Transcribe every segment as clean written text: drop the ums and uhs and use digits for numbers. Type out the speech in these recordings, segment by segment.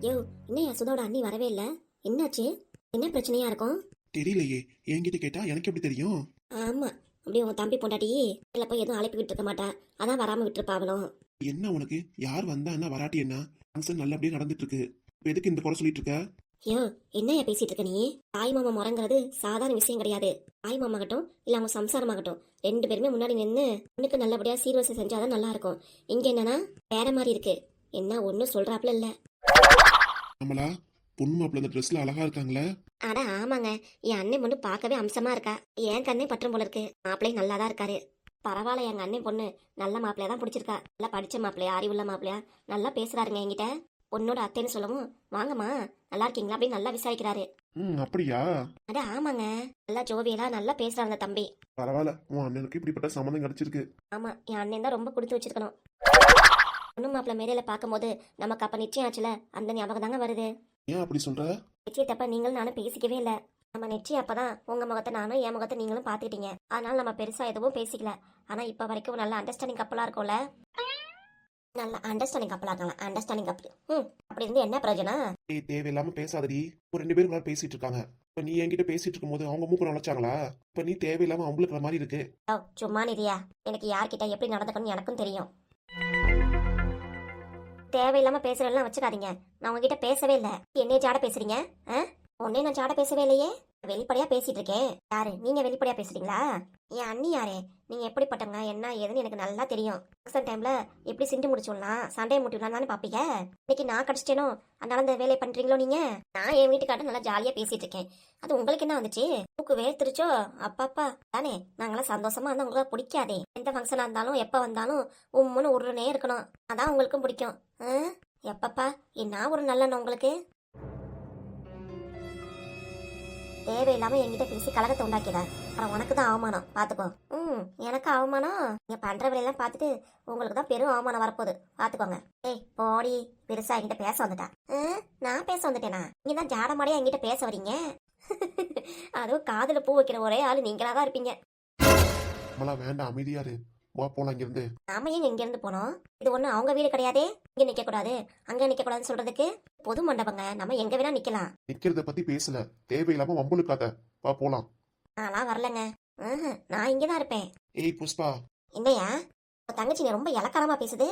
யோ, இன்னும் யசுதோட அண்ணி வரவே இல்ல. என்னாச்சு? என்ன பிரச்சனையா இருக்கும்? தெரியலையே, என்கிட்ட கேட்டா எனக்கு எப்படி தெரியும்? ஆமா, அப்படியே உன் தம்பி பொண்டாட்டி இல்ல போய் எதுவும் அழைப்பு விட்டு இருக்க மாட்டா. அதான் வராம விட்டுருப்பாவளும். என்ன உனக்கு? யார் வந்தா என்ன, வராட்டி என்ன? ஃபங்க்ஷன் நல்லபடியா நடந்துட்டு இருக்கு. இப்ப எதுக்கு இந்த குறை சொல்லிட்டு இருக்க? யோ, என்னையா பேசிட்டு இருக்க நீ? தாய் மாமா முறங்கிறது சாதாரண விஷயம் கிடையாது. தாய் மாமாகட்டும் இல்ல அவங்க சம்சாரமாகட்டும், 2 பேருமே முன்னாடி நின்று பொண்ணுக்கு நல்லபடியா சீர்வரிசை செஞ்சாதான் நல்லா இருக்கும். இங்க என்னன்னா வேற மாதிரி இருக்கு. என்ன ஒன்னும் சொல்றாப்ல இல்ல. நம்மளா பொண்ணு மாப்பிள்ள இந்த ட்ரெஸ்ல அழகா இருக்காங்களே. அட ஆமாங்க, என் அண்ணன் பொண்ணு பார்க்கவே அம்சமா இருக்கா. என் கண்ணே பற்றும் போல இருக்கு. மாப்பிள்ளையும் நல்லா தான் இருக்காரு. பரவாயில்ல, எங்க அண்ணன் பொண்ணு நல்ல மாப்பிள்ளையா தான் பிடிச்சிருக்கா. நல்லா படிச்ச மாப்பிள்ளையா, அறிவுள்ள மாப்பிள்ளையா, நல்லா பேசுறாருங்க என்கிட்ட. பொண்ணோட அத்தைன்னு சொல்லவும், வாங்கம்மா நல்லா இருக்கீங்களா அப்படின்னு நல்லா விசாரிக்கிறாரு. அப்படியா? அட ஆமாங்க, நல்லா ஜோவியலா நல்லா பேசுறாங்க அந்த தம்பி. பரவாயில்ல, உன் அண்ணனுக்கு இப்படிப்பட்ட சம்மந்தம் கிடைச்சிருக்கு. ஆமா, என் அண்ணன் தான் ரொம்ப கொடுத்து வச்சிருக்கணும். பொண்ணு மாப்பிள்ளை மேடையில பார்க்கும்போது நமக்கு அப்ப நிச்சயம் ஆச்சுல, அந்த ஞாபகம் தாங்க வருது. ஏன் அப்படி சொல்ற? நிச்சயத்தப்ப நீங்களும் நானும் பேசிக்கவே இல்லை. நம்ம நிச்சயம் அப்பதான் உங்க முகத்தை நானும் என் முகத்தை நீங்களும் பாத்துக்கிட்டீங்க. அதனால நம்ம பெருசா எதுவும் பேசிக்கல. ஆனா இப்ப வரைக்கும் நல்ல அண்டர்ஸ்டாண்டிங் கப்பலா இருக்கும்ல. நல்ல அண்டர்ஸ்டாண்டிங் கப்பலா இருக்காங்க. அண்டர்ஸ்டாண்டிங் கப்பல். அப்படி இருந்து என்ன பிரயோஜனம்? ஏய், தேவையில்லாம பேசாதடி. ஒரு 2 பேரும் நல்லா பேசிட்டு இருக்காங்க. இப்ப நீ என்கிட்ட பேசிட்டு இருக்கும்போது அவங்க மூக்கு நுழைச்சாங்களா? இப்ப நீ தேவையில்லாம அவங்களுக்கு மாதிரி இருக்கு. ஓ, சும்மா நிதியா. எனக்கு யார்கிட்ட எப்படி நடந்துக்கணும்னு எனக்கும் தெரியும். தேவையில்லாம பேசுறதெல்லாம் வச்சுக்காதீங்க. நான் உங்ககிட்ட பேசவே இல்லை. என்னைய ஜாட பேசுறீங்க? உன்னே நான் ஜாட பேசவே இல்லையே. வெளிப்படையா பேசிட்டு இருக்கேன். யாரு நீங்க? வெளிப்படையா பேசுறீங்களா? என் அண்ணி யாரு? நீங்க எப்படிப்பட்டவங்க என்ன ஏதுன்னு எனக்கு நல்லா தெரியும். ஃபங்க்ஷன் டைம்ல எப்படி சிண்டு முடிச்சுடலாம், சண்டையை முட்டிடலாம் தானே பாப்பீங்க. இன்னைக்கு நான் கடிச்சிட்டேனோ அதனால இந்த வேலையை பண்றீங்களோ நீங்க? நான் என் வீட்டுக்காட்ட நல்லா ஜாலியா பேசிட்டு இருக்கேன். அது உங்களுக்கு என்ன வந்துச்சு? தூக்கு வேர்த்திருச்சோ? அப்பாப்பா தானே, நாங்களாம் சந்தோஷமா இருந்தா உங்களுக்கு பிடிக்காதே. எந்த ஃபங்க்ஷனா இருந்தாலும் எப்ப வந்தாலும் உம்முன்னு உருனே இருக்கணும். அதான் உங்களுக்கும் பிடிக்கும். எப்பப்பா என்ன ஒரு நல்லெண்ணம் உங்களுக்கு. தேவையில்லாம என்கிட்ட பேசி கலகத்தை உண்டாக்கிட. அப்புறம் உனக்கு தான் அவமானம், பாத்துக்கோ. எனக்கு அவமானம்? நீங்க பண்ற வேலையெல்லாம் பார்த்துட்டு உங்களுக்கு தான் பெரும் அவமானம் வரப்போகுது, பாத்துக்கோங்க. ஏய் போடி, பெருசா என்கிட்ட பேச வந்துட்டா. நான் பேச வந்துட்டேனா? நீங்க தான் ஜாடமாடியா என்கிட்ட பேச வரீங்க. அதுவும் காதுல பூ வைக்கிற ஒரே ஆளு நீங்களா தான் இருப்பீங்க. வேண்டாம், அமைதியாரு. வா போலாம் இங்கிருந்து. நாம ஏன் இங்க இருந்து போனோம்? இது ஒண்ணு அவங்க வீடு கிடையாதே. இங்க நிக்க கூடாது அங்க நிக்க கூடாதுன்னு சொல்றதுக்கு. பொது மண்டபங்க, நம்ம எங்க வேணா நிக்கலாம். நிக்கிறத பத்தி பேசல, தேவையில்லாம வம்புழுக்காத. வா போலாம். நான்லாம் வரலங்க. நான் இங்கதான் இருப்பேன். ஏய் புஷ்பா. என்னையா தங்கச்சி ரொம்ப இலக்காரமா பேசுது?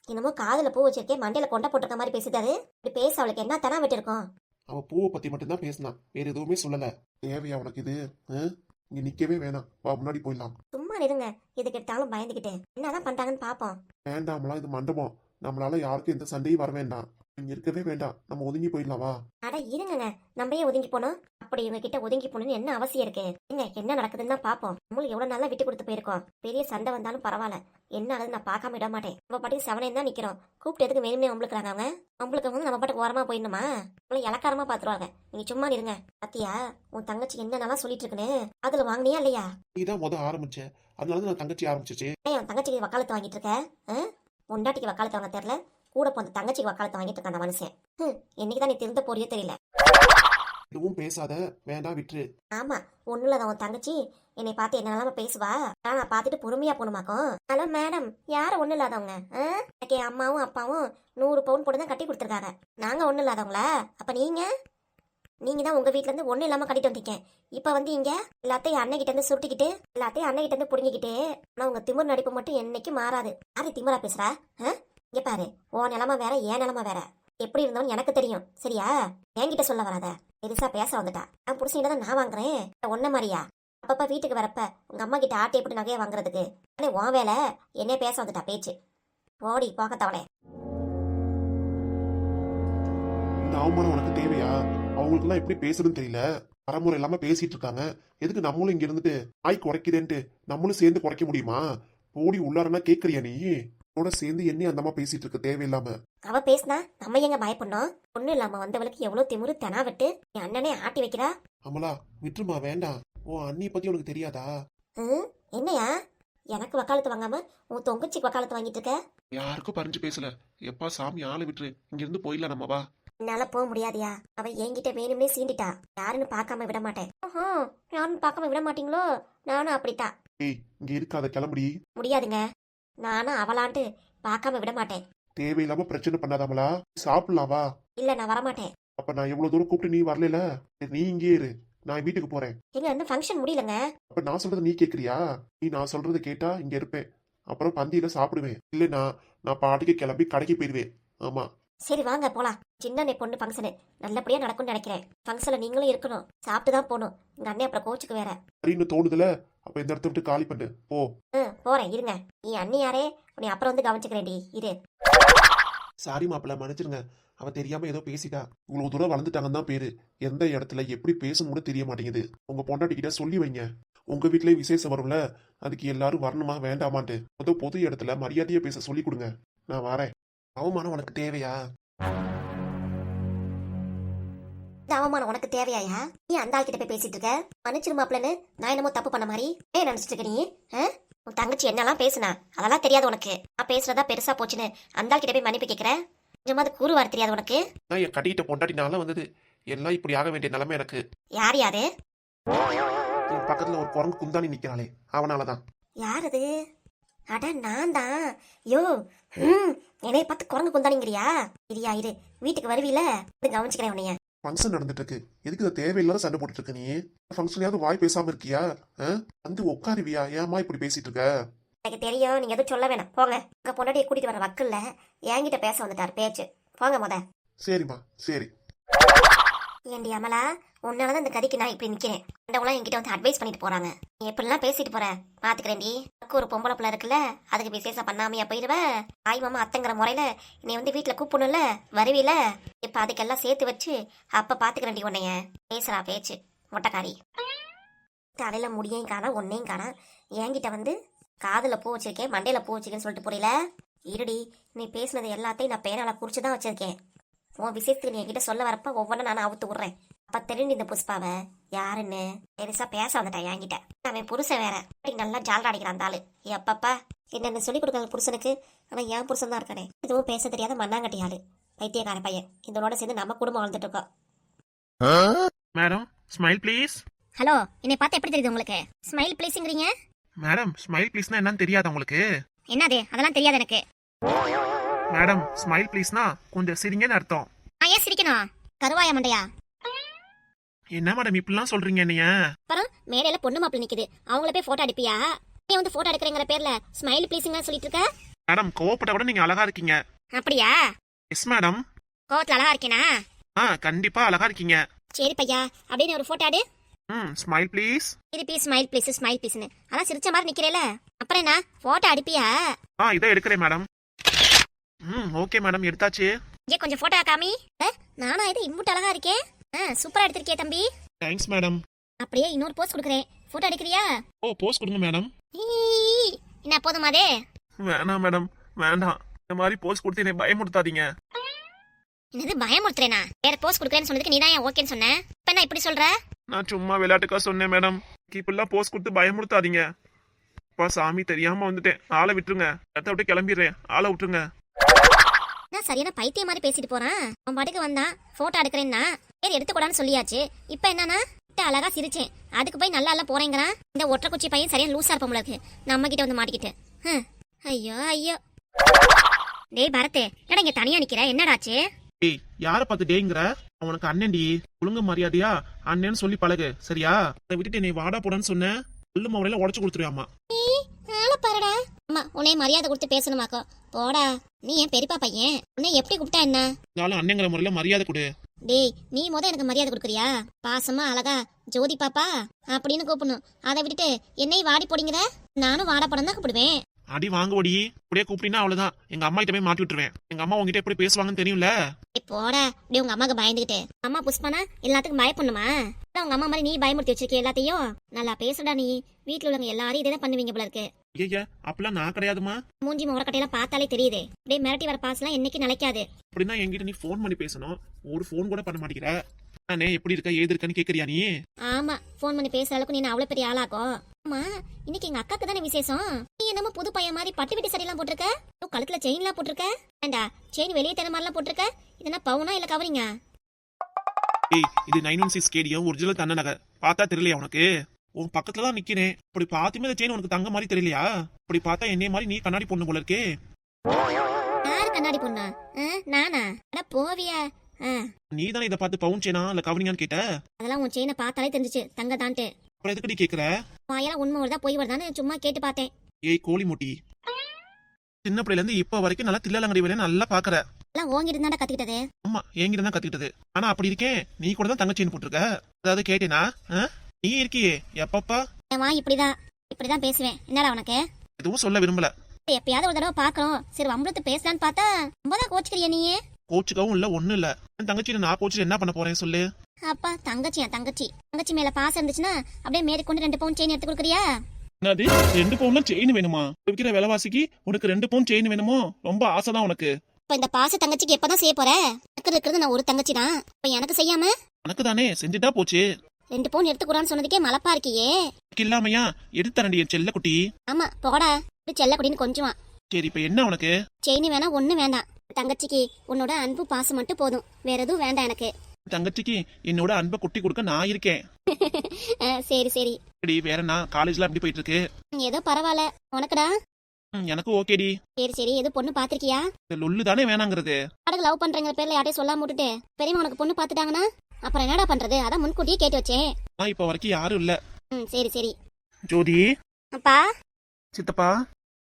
என்னமோ காதுல பூ வச்சிருக்கேன் மண்டையில கொண்ட போட்டிருக்க மாதிரி பேசுதாரு. இப்படி பேச அவளுக்கு என்ன தரம் விட்டு இருக்கும்? அவ பூவை பத்தி மட்டும்தான் பேசினா, வேற எதுவுமே சொல்லல. தேவையா உனக்கு இது? இங்க நிக்கவே வேணாம், வா முன்னாடி போயிடலாம். சும்மா இருங்க, எதுக்கு எடுத்தாலும் பயந்துகிட்டு. என்னதான் பண்றாங்கன்னு பாப்போம். வேண்டாம்லாம், இது மண்டபம். நம்மளால யாருக்கும் எந்த சண்டையும் வர வேண்டாம். இங்க இருக்கவே வேண்டாம், நம்ம ஒதுங்கி போயிடலாம் வா. அட இருங்க, நம்ம ஏன் ஒதுங்கி போனோம்? அப்படி இவங்க கிட்ட ஒதுங்கி போகணும்னு என்ன அவசியம் இருக்கு? என்ன நடக்குதுன்னு தான் பாப்போம். நம்மளும் எவ்வளவு நாளா விட்டு கொடுத்து போயிருக்கோம். பெரிய சண்டை வந்தாலும் பரவாயில்ல, என்ன ஆகுது நான் பார்க்காம விட மாட்டேன். நம்ம பாட்டுக்கு செவனே தான் நிக்கிறோம். கூப்பிட்டு எதுக்கு வேணுமே நம்மளுக்குறாங்க அவங்க? நம்மளுக்கு வந்து நம்ம பாட்டுக்கு ஓரமா போயிடணுமா? நம்மள இலக்காரமா பாத்துருவாங்க. நீங்க சும்மா இருங்க. பத்தியா உன் தங்கச்சி என்னென்னலாம் சொல்லிட்டு இருக்குன்னு? அதுல வாங்கினியா இல்லையா? நீதான் ஆரம்பிச்ச, அதனால நான் தங்கச்சி ஆரம்பிச்சிச்சு. என் தங்கச்சிக்கு வக்காலத்து வாங்கிட்டு இருக்க. பொண்டாட்டிக்கு வக்காலத்து வாங்க தெரியல, கூட போன தங்கச்சிக்கு வக்காலத்து வாங்கிட்டு இருக்க அந்த மனுஷன். என்னைக்குதான் நீ திருந்த போறியோ தெரியல. எதுவும் பேசாத, வேண்டாம் விட்டுரு. ஆமா, ஒண்ணும் இல்லாத உன் தங்கச்சி என்னை பார்த்து என்னெல்லாம் பேசுவா. நான் பார்த்துட்டு பொறுமையா போகணுமாக்கும். ஹலோ மேடம், யாரும் ஒண்ணும் இல்லாதவங்க? எனக்கு என் அம்மாவும் அப்பாவும் 100 பவுன் போட்டு தான் கட்டி கொடுத்துருக்காங்க. நாங்க ஒண்ணும் இல்லாதவங்களா? அப்ப நீங்க தான் உங்க வீட்டுல இருந்து ஒண்ணும் இல்லாம கட்டிட்டு வந்தீங்க. இப்ப வந்து இங்க எல்லாத்தையும் அண்ணன் கிட்ட இருந்து சுருட்டிக்கிட்டு எல்லாத்தையும் அண்ணன் கிட்ட இருந்து புடுங்கிக்கிட்டு. ஆனா உங்க திமிர் நடிப்பு மட்டும் என்னைக்கு மாறாது. யாரு திமிரா பேசுறா? இங்க பாரு, உன் நிலமை வேற என் நிலமை வேற. எப்படி இருந்தாலும் எனக்கு தெரியும், சரியா? என்கிட்ட சொல்ல வராத. பெருசா பேச வந்துட்டா. நான் புடிச்சிட்டு தான் நான் வாங்குறேன். ஒன்ன மாதிரியா? அப்பப்ப வீட்டுக்கு வரப்ப உங்க அம்மா கிட்ட ஆட்டை எப்படி நகையை வாங்குறதுக்கு உன் வேலை. என்ன பேச வந்துட்டா பேச்சு. ஓடி போகத்தவளே. இந்த அவமானம் உனக்கு தேவையா? அவங்களுக்கு எல்லாம் எப்படி பேசுறதுன்னு தெரியல, வரமுறை இல்லாம பேசிட்டு இருக்காங்க. எதுக்கு நம்மளும் இங்க இருந்துட்டு ஆய் குறைக்குதேன்ட்டு நம்மளும் சேர்ந்து குறைக்க முடியுமா? ஓடி உள்ளாரனா கேக்குறியா நீ? கூட சேர்ந்து என்ன அந்தமா பேசிட்டு இருக்க தேவையில்லாம. அவ பேசினா நம்ம எங்க பயப்படணும்? ஒண்ணு இல்லாம வந்தவளுக்கு எவ்வளவு திமிரு தெனா விட்டு என் அண்ணனே ஆட்டி வைக்கிறா. அமலா விட்டுருமா, வேண்டாம். உன் அண்ணி பத்தி உனக்கு தெரியாதா? என்னையா எனக்கு வக்காலத்து வாங்காம உன் தொங்கச்சிக்கு வக்காலத்து வாங்கிட்டு இருக்க? யாருக்கும் பறிஞ்சு பேசல. எப்பா சாமி, ஆளை விட்டுரு, இங்க இருந்து போயிடலாம் நம்ம வா. என்னால போக முடியாதியா? அவ என்கிட்ட வேணும்னே சீண்டிட்டா. யாருன்னு பார்க்காம விட மாட்டேன். யாருன்னு பார்க்காம விட மாட்டீங்களோ? நானும் அப்படித்தான். ஏய், இங்க இருக்காத, கிளம்புடி. முடியாதுங்க, நானும் அவளான்ட்டு பார்க்காம விட மாட்டேன். தேவையில்லாம பிரச்சனை பண்ணாதாமலா, சாப்பிடலாம் வா. இல்ல நான் வரமாட்டேன். அப்ப நான் எவ்வளவு தூரம் கூப்பிட்டு நீ வரல, நீ இங்கே இரு, நான் வீட்டுக்கு போறேன். எங்க இன்னும் ஃபங்க்ஷன் முடியலங்க. அப்ப நான் சொல்றது நீ கேக்குறியா? நீ நான் சொல்றது கேட்டா இங்க இருப்பேன், அப்புறம் பந்தியில சாப்பிடுவேன். இல்லைன்னா நான் பாட்டுக்கு கிளம்பி கடைக்கு போயிருவேன். ஆமா. சரி வாங்க போலாம். சின்ன பொண்ணு ஃபங்க்ஷனு நல்லபடியா நடக்கும்னு நினைக்கிறேன். ஃபங்க்ஷன்ல நீங்களும் இருக்கணும், சாப்பிட்டு தான் போகணும். உங்க அண்ணன் அப்புறம் கோச்சுக்கு வேற. சரின்னு தோணுதுல, அப்ப இந்த இடத்த விட்டு காலி பண்ணு போ. போறேன் இருங்க. நீ அண்ணி யாரே, உன்னை அப்புறம் வந்து கவனிச்சுக்கிறேன்டி இரு. சாரி மாப்பிள்ள, மன்னிச்சிருங்க. அவ தெரியாம ஏதோ பேசிட்டா. இவ்வளவு தூரம் வளர்ந்துட்டாங்கன்னு தான் பேரு. எந்த இடத்துல எப்படி பேசணும் கூட தெரிய மாட்டேங்குது. உங்க பொண்டாட்டி கிட்ட சொல்லி வைங்க. உங்க வீட்லயே விசேஷம் வரும்ல, அதுக்கு எல்லாரும் வரணுமா வேண்டாமான்ட்டு பொது இடத்துல மரியாதையா பேச சொல்லி கொடுங்க. நான் வரேன். அவமானம் உனக்கு தேவையா? இந்த அவமானம் உனக்கு தேவையாயா? நீ அந்த ஆள் கிட்ட போய் பேசிட்டு இருக்க. மன்னிச்சிருமாப்லன்னு நான் என்னமோ தப்பு பண்ண மாதிரி ஏன் நினைச்சிட்டு இருக்க நீ? உன் தங்கச்சி என்னெல்லாம் பேசுனா அதெல்லாம் தெரியாது உனக்கு. நான் பேசுறதா பெருசா போச்சுன்னு அந்த ஆள் கிட்ட போய் மன்னிப்பு கேட்கிறேன். கொஞ்சமாவது கூறுவார் தெரியாது உனக்கு. நான் என் கட்டிக்கிட்ட பொண்டாட்டினால வந்தது. எல்லாம் இப்படி ஆக வேண்டிய நிலைமை எனக்கு. யார் யாரு? என் பக்கத்துல ஒரு குரங்கு குந்தாணி நிக்கிறாளே, அவனாலதான். யார் அது? அட நான் தான். யோ என்னைய பார்த்து குரங்கு குந்தானிங்கிறியா? இரியா இரு, வீட்டுக்கு வருவீல கவனிச்சுக்கிறேன் உன்னைய. ஃபங்க்ஷன் நடந்துட்டு இருக்கு, எதுக்கு இதை தேவையில்லாத சண்டை போட்டுட்டு இருக்க நீ? ஃபங்க்ஷன்லயாவது வாய் பேசாம இருக்கியா? வந்து உட்காருவியா? ஏமா இப்படி பேசிட்டு இருக்க? எனக்கு தெரியும், நீங்க எதுவும் சொல்ல வேணாம் போங்க. உங்க பொண்டாட்டியை கூட்டிட்டு வர வக்கல்ல என்கிட்ட பேச வந்துட்டார் பேச்சு. போங்க முத. சரிம்மா சரி. ஏண்டி அமலா, உன்னாலதான் இந்த கதைக்கு நான் இப்படி நிக்கிறேன். அண்டவங்களாம் என்கிட்ட வந்து அட்வைஸ் பண்ணிட்டு போறாங்க. நீ எப்படிலாம் பேசிட்டு போற பாத்துக்கிறேன்டி. எனக்கு ஒரு பொம்பளை பிள்ளை இருக்குல்ல, அதுக்கு விசேஷம் பண்ணாமையா போயிருவ? ஆய் மாமா அத்தைங்கிற முறையில நீ வந்து வீட்டுல கூப்பிடணும்ல, வருவீல? இப்ப அதுக்கெல்லாம் சேர்த்து வச்சு அப்ப பாத்துக்கிறேன்டி உன்னைய. பேசுறா பேச்சு மொட்டைக்காரி. தலையில முடியையும் காணா ஒன்னையும் காணா. என்கிட்ட வந்து காதுல பூ வச்சிருக்கேன், மண்டையில பூ வச்சிருக்கேன்னு சொல்லிட்டு புரியல. இருடி, நீ பேசுனது எல்லாத்தையும் நான் பேனால குறிச்சுதான் வச்சிருக்கேன். உன் விசேஷத்துக்கு நீ என்கிட்ட சொல்ல வரப்ப ஒவ்வொன்றும் நான் அவுத்து விடுறேன். அப்ப தெரிஞ்சு இந்த புஷ்பாவை யாருன்னு பெருசா பேச வந்துட்டான் என்கிட்ட. அவன் புருஷன் வேற நல்லா ஜாலரா அடிக்கிறான் அந்த ஆளு. எப்பப்பா என்னென்ன சொல்லி கொடுக்காங்க புருஷனுக்கு. ஆனா என் புருஷன் தான் இருக்கானே எதுவும் பேச தெரியாத மண்ணாங்கட்டி ஆளு, பைத்தியக்கார பையன். இதனோட சேர்ந்து நம்ம குடும்பம் வாழ்ந்துட்டு இருக்கோம். Madam smile please. ஹலோ, என்னை பார்த்து எப்படி தெரியுது உங்களுக்கு? ஸ்மைல் ப்ளீஸ்ங்கிறீங்க? மேடம் ஸ்மைல் ப்ளீஸ்னா என்னன்னு தெரியாதா உங்களுக்கு? என்னது அதெல்லாம் தெரியாது எனக்கு. மேடம் ஸ்மைல் ப்ளீஸ்னா கொஞ்சம் சிரிங்கன்னு அர்த்தம். நான் ஏன் சிரிக்கணும்? கருவாயா மண்டையா? என்ன மேடம் இப்படிலாம் சொல்றீங்க நீங்க? அப்புறம் மேடையில பொண்ணு மாப்பிள்ள நிக்குது, அவங்கள போய் போட்டோ அடிப்பியா? நீ வந்து போட்டோ எடுக்கிறேங்கிற பேர்ல ஸ்மைல் ப்ளீஸிங்கா சொல்லிட்டு இருக்க. மேடம் கோவப்பட்ட கூட நீங்க அழகா இருக்கீங்க. அப்படியா? Yes madam. கோவத்துல அழகா இருக்கேனா? கண்டிப்பா அழகா இருக்கீங்க. சரி பையா, அப்படியே ஒரு போட்டோ எடு. Smile please. திருப்பி ஸ்மைல் ப்ளீஸ் ஸ்மைல் ப்ளீஸ்னு அதான் சிரிச்ச மாதிரி நிக்கிறேல, அப்புறம் என்ன போட்டோ அடிப்பியா? இதை எடுக்கிறேன் மேடம். ஓகே மேடம் எடுத்தாச்சு. ஏ கொஞ்சம் போட்டோ காமி. நானா இது இம்புட்டு அழகா இருக்கேன். சூப்பரா எடுத்திருக்கே தம்பி. Thanks madam. அப்படியே இன்னொரு போஸ் கொடுக்குறேன், போட்டோ எடுக்கிறியா? போஸ் கொடுங்க மேடம். என்ன போதுமாதே? வேணாம் மேடம் வேண்டாம், இந்த மாதிரி போஸ் கொடுத்து என்னை பயமுறுத்தாதீங்க. என்னது பயமுறுத்துறேனா? வேற போஸ் கொடுக்குறேன்னு சொன்னதுக்கு நீ தான் ஏன் ஓகேன்னு சொன்ன? இப்ப என்ன இப்படி சொல்ற? நான் சும்மா விளையாட்டுக்கா சொன்னேன் மேடம். இப்பெல்லாம் போஸ் கொடுத்து பயமுறுத்தாதீங்க. அப்பா சாமி தெரியாம வந்துட்டேன், ஆளை விட்டுருங்க. இடத்த விட்டு கிளம்பிடுறேன், ஆளை விட்டுருங்க. நான் சரியான பைத்திய மாதிரி பேசிட்டு போறான். அவன் பாட்டுக்கு வந்தான், போட்டோ எடுக்கிறேன்னா சரி எடுத்துக்கூடான்னு சொல்லியாச்சு. இப்ப என்னன்னா அழகா சிரிச்சேன், அதுக்கு போய் நல்லா எல்லாம் போறேங்கிறான். இந்த ஒற்றை குச்சி பையன் சரியா லூசா இருப்போம்ல இருக்கு, நம்ம கிட்ட வந்து மாட்டிக்கிட்டு. ஐயோ ஐயோ. டேய் பரத், என்னடா இங்க தனியா நிக்கிற, என்னடாச்சு? ஏய் யார பார்த்து டேங்கிற? அவனுக்கு அண்ணன்டி, ஒழுங்கு மரியாதையா அண்ணன்னு சொல்லி பழகு சரியா? அதை விட்டுட்டு நீ வாடா போடான்னு சொன்ன, கல்லு மவரையில உடச்சு கொடுத்துருவாமா. பாருடா அம்மா, உன்னை மரியாதை கொடுத்து பேசணுமாக்கோ. போடா, நீ ஏன் பெரியப்பா பையன், உன்னை எப்படி கூப்பிட்டா என்ன? நானும் அண்ணங்கிற முறையில மரியாதை கொடு. டேய் நீ எனக்கு மரியாதை கொடுக்குறியா? பாசமா அழகா ஜோதி பாப்பா அப்படின்னு கூப்பிடணும். அதை விட்டுட்டு என்னையும் வாடி போடிங்கிற. நானும் வாடா படம் தான் கூப்பிடுவேன். அடி வாங்குவடி, இப்படியே கூப்பிட்டீங்கன்னா அவ்வளவுதான், எங்க அம்மா கிட்ட போய் மாட்டி விட்டுருவேன். எங்க அம்மா உங்ககிட்ட எப்படி பேசுவாங்கன்னு தெரியும்ல. போடா, அப்படியே உங்க அம்மாக்கு பயந்துகிட்டு. அம்மா புஷ்பானா எல்லாத்துக்கும் பயப்படணுமா? உங்க அம்மா மாதிரி நீ பயமுறுத்தி வச்சிருக்க எல்லாத்தையும். நல்லா பேசுடா நீ. வீட்டுல உள்ளவங்க எல்லாரும் இதே பண்ணுவீங்க போல இருக்கு. ஐயா அப்பெல்லாம் நான் கிடையாதுமா. மூஞ்சி முகரக்கட்டையெல்லாம் பார்த்தாலே தெரியுது. அப்படியே மிரட்டி வர பாசலாம் என்னைக்கு நிலைக்காது. அப்படின்னா என்கிட்ட நீ போன் பண்ணி பேசணும், ஒரு போன் கூட பண்ண மாட்டேங்கிற. நானே எப்படி இருக்க ஏது இருக்கன்னு கேக்குறியா நீ? ஆமா, போன் பண்ணி பேசுற அளவுக்கு நீ அவ்வளவு பெரிய ஆளாக்கும். ஆமா, இன்னைக்கு எங்க அக்காக்கு தானே விசேஷம். நீ என்னமோ புது பையன் மாதிரி பட்டு விட்டு சரியெல்லாம் போட்டிருக்க, கழுத்துல செயின் எல்லாம் போட்டிருக்க. ஏண்டா செயின் வெளியே தர மாதிரிலாம் போட்டிருக்க, இதென்ன பவுனா இல்ல கவரிங்கா? ஏய் இது 916 கேடியம் ஒரிஜினல் தங்க நகை, பார்த்தா தெரியலையா உனக்கு? உன் பக்கத்துல தான் நிக்கிறேன், அப்படி பாத்துமே இந்த செயின் உனக்கு தங்க மாதிரி தெரியலையா? அப்படி பார்த்தா என்னைய மாதிரி நீ கண்ணாடி பொண்ணு போல இருக்கே. யாரு கண்ணாடி பொண்ணா? நானா? அட போவியா, நீ தானே இதை பார்த்து பவுன் செயினா இல்ல கவனிங்கான்னு கேட்ட. அதெல்லாம் உன் செயினை பார்த்தாலே தெரிஞ்சிச்சு தங்க தான்ட்டு. அப்புறம் எதுக்கடி கேக்குற? வாயெல்லாம் உண்மை வருதா பொய் வருதான்னு சும்மா கேட்டு பார்த்தேன். ஏய் கோழி முட்டி, சின்ன பிள்ளைல இருந்து இப்ப வரைக்கும் நல்லா தில்லாலங்கடி வேலையை நல்லா பாக்குற. எல்லாம் ஓங்கிட்டு தாண்டா கத்துக்கிட்டது. ஆமா என்கிட்ட தான் கத்துக்கிட்டது. ஆனா அப்படி இருக்கேன், நீ கூட தான் தங்கச்சின்னு போட்டிருக்க. அதாவது கேட்டேனா? நீ இருக்கியே எப்பப்பா என் வா இப்படிதான் பேசுவேன். என்னடா உனக்கு? எதுவும் சொல்ல விரும்பல. எப்பயாவது ஒரு தடவை பாக்குறோம், சரி வம்பளத்து பேசலான்னு பார்த்தா ரொம்பதான் கோச்சுக்கிறியா நீயே? கோச்சுக்கவும் இல்ல ஒண்ணும் இல்ல. என் தங்கச்சி நான் கோச்சு என்ன பண்ண போறேன் சொல்லு. அப்பா தங்கச்சி மேல பாசம் இருந்துச்சுன்னா அப்படியே மேற்கொண்டு 2 பவுன் செயின் எடுத்து கொடுக்குறியா? என்னது 2 பவுன் செயின் வேணுமா? விற்கிற விலைவாசிக்கு உனக்கு 2 பவுன் செயின் வேணுமோ? ரொம்ப ஆசைதான் உனக்கு. இப்ப இந்த பாச தங்கச்சிக்கு எப்பதான் செய்ய போற? எனக்கு இருக்கிறது நான் ஒரு தங்கச்சி தான். இப்ப எனக்கு செய்யாம உனக்கு தானே செஞ்சுட்டா போச்சு. 2 பவுன் எடுத்துக்கூடான்னு சொன்னதுக்கே மலப்பா இருக்கியே. இல்லாமையா எடுத்தரண்டி என் செல்ல குட்டி. ஆமா போடா, செல்ல குடின்னு கொஞ்சம். சரி இப்ப என்ன உனக்கு? செயின் வேணா ஒண்ணு வேண்டாம். தங்கச்சிக்கு உன்னோட அன்பு பாசம் மட்டும் போதும், வேற எதுவும் வேண்டாம் எனக்கு. தங்கச்சிக்கு என்னோட அன்பை குட்டி கொடுக்க நான் இருக்கேன். சரி சரி வேற நான் காலேஜ்ல எப்படி போயிட்டு இருக்கு? ஏதோ பரவாயில்ல. உனக்குடா? எனக்கு ஓகேடி. சரி ஏதோ பொண்ணு பாத்திருக்கியா? இந்த லொல்லு தானே வேணாங்கிறது. அடகு லவ் பண்றேங்கிற பேர்ல யாரையும் சொல்லாம விட்டுட்டு பெரியமா உனக்கு பொண்ணு பாத்துட்டாங்கன்னா அப்புறம் என்னடா பண்றது? அதான் முன்கூட்டியே கேட்டு வச்சேன். இப்ப வரைக்கும் யாரும் இல்ல. சரி ஜோதி அப்பா. சித்தப்பா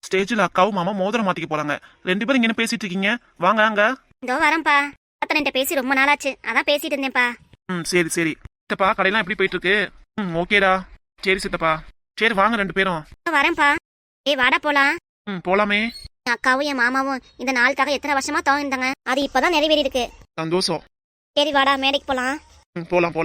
ஸ்டேஜ்ல அக்காவும் மாமா மோதிரம் மாத்திக்க போறாங்க. 2 பேரும் இங்க என்ன பேசிட்டு இருக்கீங்க? வாங்க அங்க. இதோ வரேன்ப்பா. அத்தனை பேசி ரொம்ப நாளாச்சு, அதான் பேசிட்டு இருந்தேன்ப்பா. சரி சித்தப்பா கடையெல்லாம் எப்படி போயிட்டு இருக்கு? ஓகேடா. சரி சித்தப்பா. சரி வாங்க 2 பேரும். வரேன்ப்பா. ஏய் வாடா போலாம். போலாமே. என் அக்காவும் என் மாமாவும் இந்த நாளுக்காக எத்தனை வருஷமா தவங்கிருந்தாங்க, அது இப்பதான் நிறைவேறி இருக்கு. சந்தோஷம். சரி வாடா மேடைக்கு போலாம். போலாம்